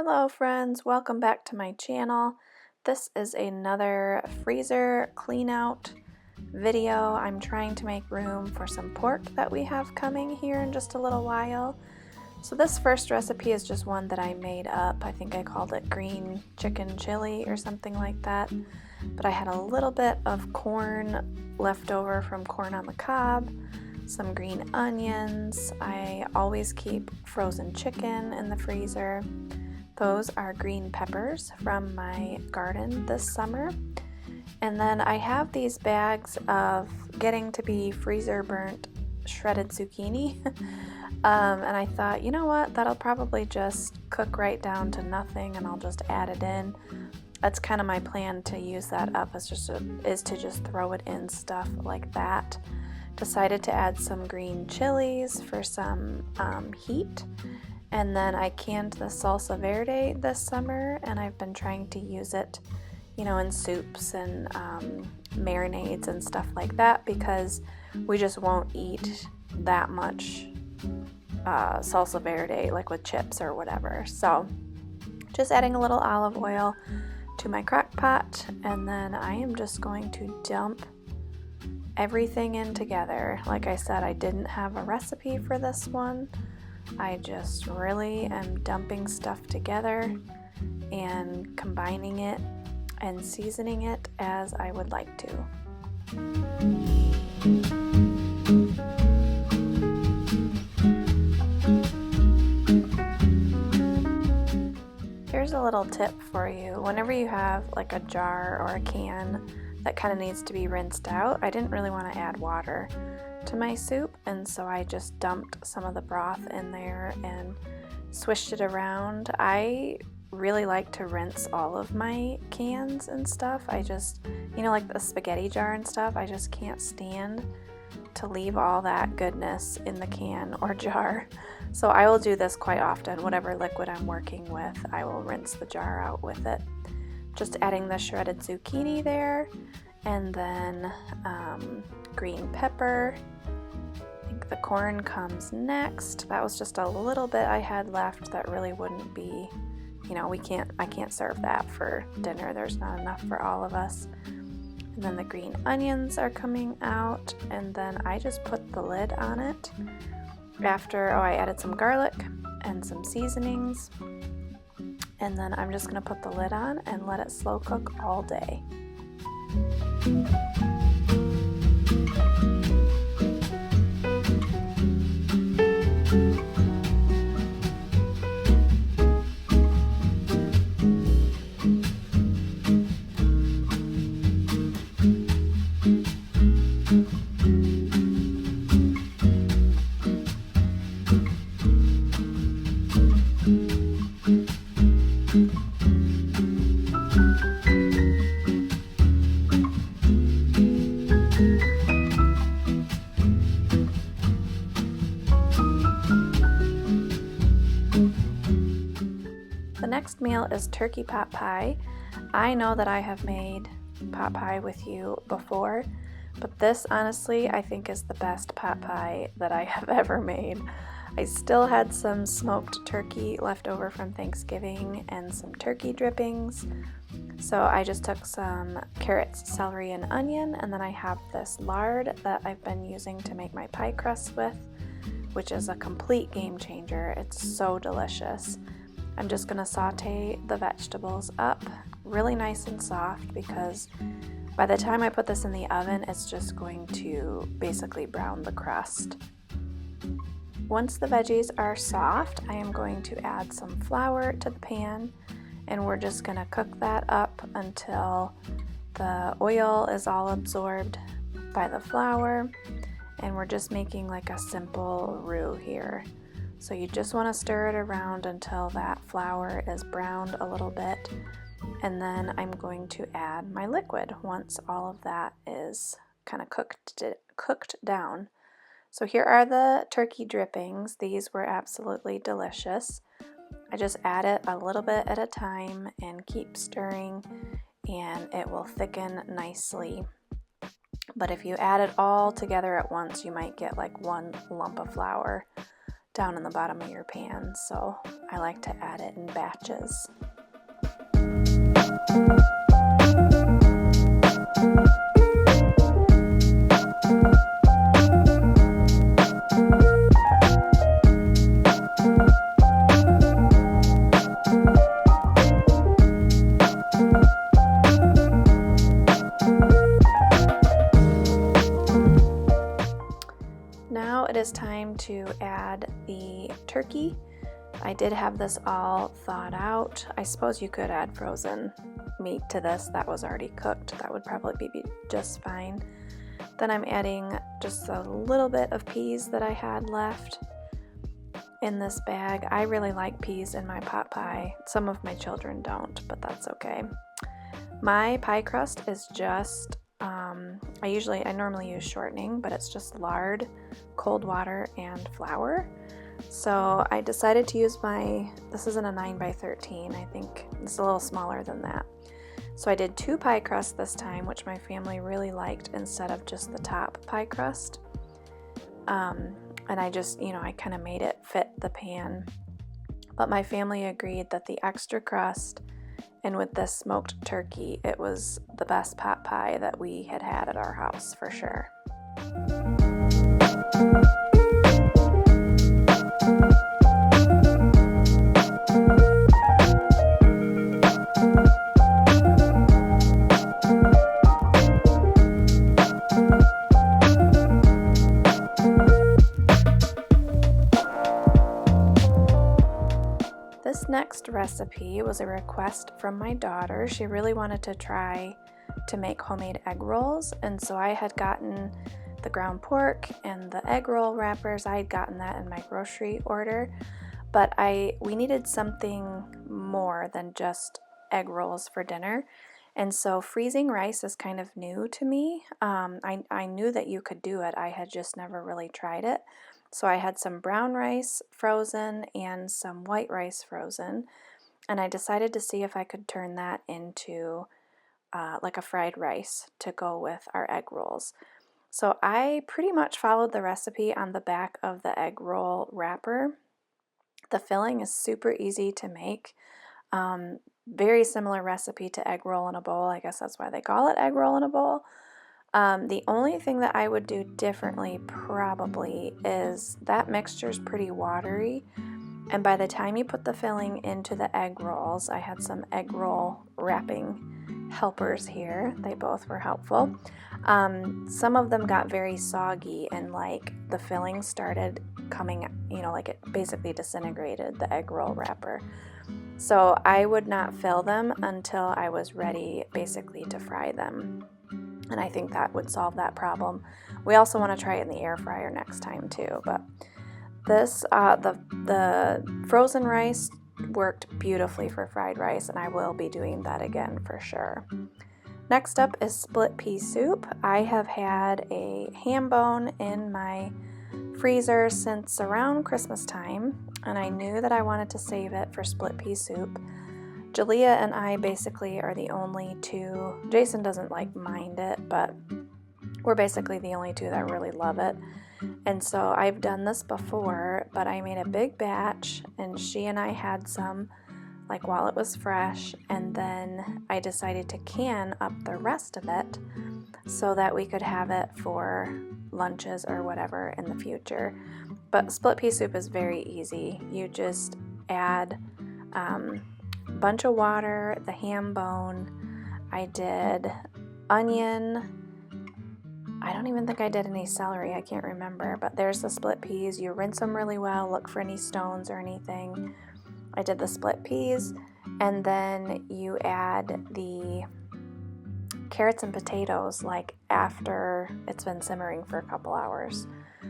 Hello friends, welcome back to my channel. This is another freezer clean out video. I'm trying to make room for some pork that we have coming here in just a little while. So this first recipe is just one that I made up. I think I called it green chicken chili or something like that. But I had a little bit of corn left over from corn on the cob, some green onions. I always keep frozen chicken in the freezer. Those are green peppers from my garden this summer. And then I have these bags of getting to be freezer burnt shredded zucchini. And I thought, you know what, that'll probably just cook right down to nothing and I'll just add it in. That's kind of my plan to use that up, is to just throw it in stuff like that. Decided to add some green chilies for some heat. And then I canned the salsa verde this summer, and I've been trying to use it, in soups and marinades and stuff like that, because we just won't eat that much salsa verde like with chips or whatever. So just adding a little olive oil to my crock pot, and then I am just going to dump everything in together. Like I said, I didn't have a recipe for this one. I just really am dumping stuff together and combining it and seasoning it as I would like to. Here's a little tip for you. Whenever you have like a jar or a can that kind of needs to be rinsed out, I didn't really want to add water to my soup, and so I just dumped some of the broth in there and swished it around. I really like to rinse all of my cans and stuff. I just, like the spaghetti jar and stuff, I just can't stand to leave all that goodness in the can or jar. So I will do this quite often. Whatever liquid I'm working with, I will rinse the jar out with it. Just adding the shredded zucchini there, and then green pepper. I think the corn comes next. That was just a little bit I had left that really wouldn't be, I can't serve that for dinner. There's not enough for all of us. And then the green onions are coming out, and then I just put the lid on it after, I added some garlic and some seasonings. And then I'm just going to put the lid on and let it slow cook all day. The next meal is turkey pot pie. I know that I have made pot pie with you before, but this honestly I think is the best pot pie that I have ever made. I still had some smoked turkey left over from Thanksgiving and some turkey drippings. So I just took some carrots, celery, and onion, and then I have this lard that I've been using to make my pie crust with, which is a complete game changer. It's so delicious. I'm just going to saute the vegetables up really nice and soft, because by the time I put this in the oven, it's just going to basically brown the crust. Once the veggies are soft, I am going to add some flour to the pan, and we're just going to cook that up until the oil is all absorbed by the flour, and we're just making like a simple roux here. So you just want to stir it around until that flour is browned a little bit, and then I'm going to add my liquid once all of that is kind of cooked down. So here are the turkey drippings. These were absolutely delicious. I just add it a little bit at a time and keep stirring, and it will thicken nicely. But if you add it all together at once, you might get like one lump of flour. down in the bottom of your pan, so I like to add it in batches. Now it is time to add the turkey. I did have this all thawed out. I suppose you could add frozen meat to this that was already cooked. That would probably be just fine. Then I'm adding just a little bit of peas that I had left in this bag. I really like peas in my pot pie. Some of my children don't, but that's okay. My pie crust is just I normally use shortening, but it's just lard, cold water, and flour. So I decided to use this isn't a 9x13, I think it's a little smaller than that. So I did 2 pie crusts this time, which my family really liked, instead of just the top pie crust. And I just, I kind of made it fit the pan. But my family agreed that the extra crust, and with this smoked turkey, it was the best pot pie that we had at our house for sure. This next recipe was a request from my daughter. She really wanted to try to make homemade egg rolls, and so I had gotten the ground pork and the egg roll wrappers. I had gotten that in my grocery order, but we needed something more than just egg rolls for dinner, and so freezing rice is kind of new to me. I knew that you could do it. I had just never really tried it. So I had some brown rice frozen and some white rice frozen, and I decided to see if I could turn that into like a fried rice to go with our egg rolls. So I pretty much followed the recipe on the back of the egg roll wrapper. The filling is super easy to make. Very similar recipe to egg roll in a bowl. I guess that's why they call it egg roll in a bowl. The only thing that I would do differently probably is that mixture is pretty watery, and by the time you put the filling into the egg rolls, I had some egg roll wrapping helpers here. They both were helpful. Some of them got very soggy, and like the filling started coming, like it basically disintegrated the egg roll wrapper. So I would not fill them until I was ready basically to fry them. And I think that would solve that problem. We also want to try it in the air fryer next time too. But this, the frozen rice worked beautifully for fried rice, and I will be doing that again for sure. Next up is split pea soup. I have had a ham bone in my freezer since around Christmas time, and I knew that I wanted to save it for split pea soup. Jalea and I basically are the only two. Jason doesn't mind it, but we're basically the only two that really love it. And so I've done this before, but I made a big batch, and she and I had some while it was fresh, and then I decided to can up the rest of it so that we could have it for lunches or whatever in the future. But split pea soup is very easy. You just add bunch of water, the ham bone. I did onion. I don't even think I did any celery. I can't remember, but there's the split peas. You rinse them really well, look for any stones or anything. I did the split peas, and then you add the carrots and potatoes after it's been simmering for a couple hours.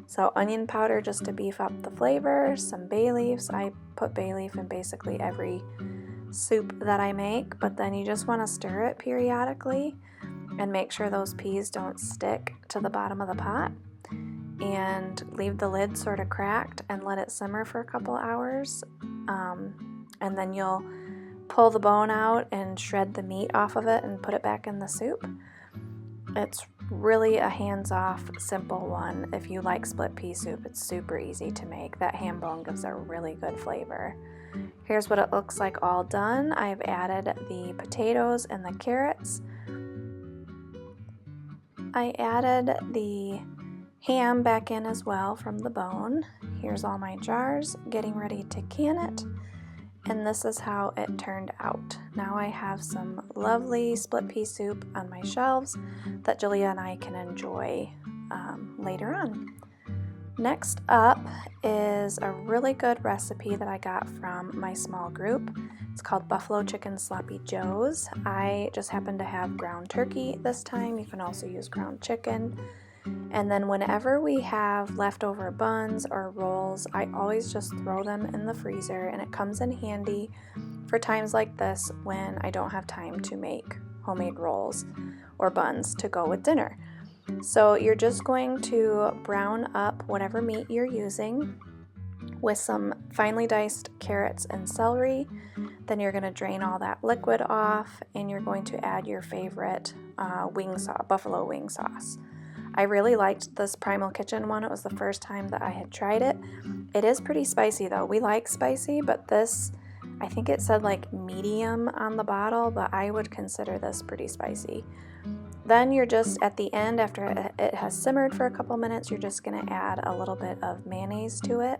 So onion powder just to beef up the flavor, some bay leaves. I put bay leaf in basically every soup that I make, but then you just want to stir it periodically and make sure those peas don't stick to the bottom of the pot, and leave the lid sort of cracked and let it simmer for a couple hours, and then you'll pull the bone out and shred the meat off of it and put it back in the soup. It's Really a hands-off, simple one. If you like split pea soup, it's super easy to make. That ham bone gives a really good flavor. Here's what it looks like all done. I've added the potatoes and the carrots. I added the ham back in as well from the bone. Here's all my jars, getting ready to can it. And this is how it turned out. Now I have some lovely split pea soup on my shelves that Julia and I can enjoy later on. Next up is a really good recipe that I got from my small group. It's called Buffalo Chicken Sloppy Joes. I just happened to have ground turkey this time. You can also use ground chicken. And then whenever we have leftover buns or rolls, I always just throw them in the freezer, and it comes in handy for times like this when I don't have time to make homemade rolls or buns to go with dinner. So you're just going to brown up whatever meat you're using with some finely diced carrots and celery. Then you're going to drain all that liquid off, and you're going to add your favorite wing sauce, buffalo wing sauce. I really liked this Primal Kitchen one. It was the first time that I had tried it. It is pretty spicy though. We like spicy, but this, I think it said like medium on the bottle, but I would consider this pretty spicy. Then you're just at the end, after it has simmered for a couple minutes, you're just going to add a little bit of mayonnaise to it.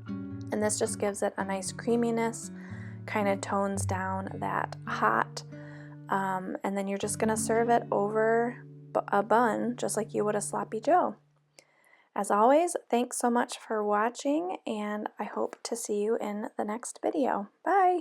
And this just gives it a nice creaminess, kind of tones down that hot. And then you're just going to serve it over a bun, just like you would a sloppy joe. As always, thanks so much for watching, and I hope to see you in the next video. Bye!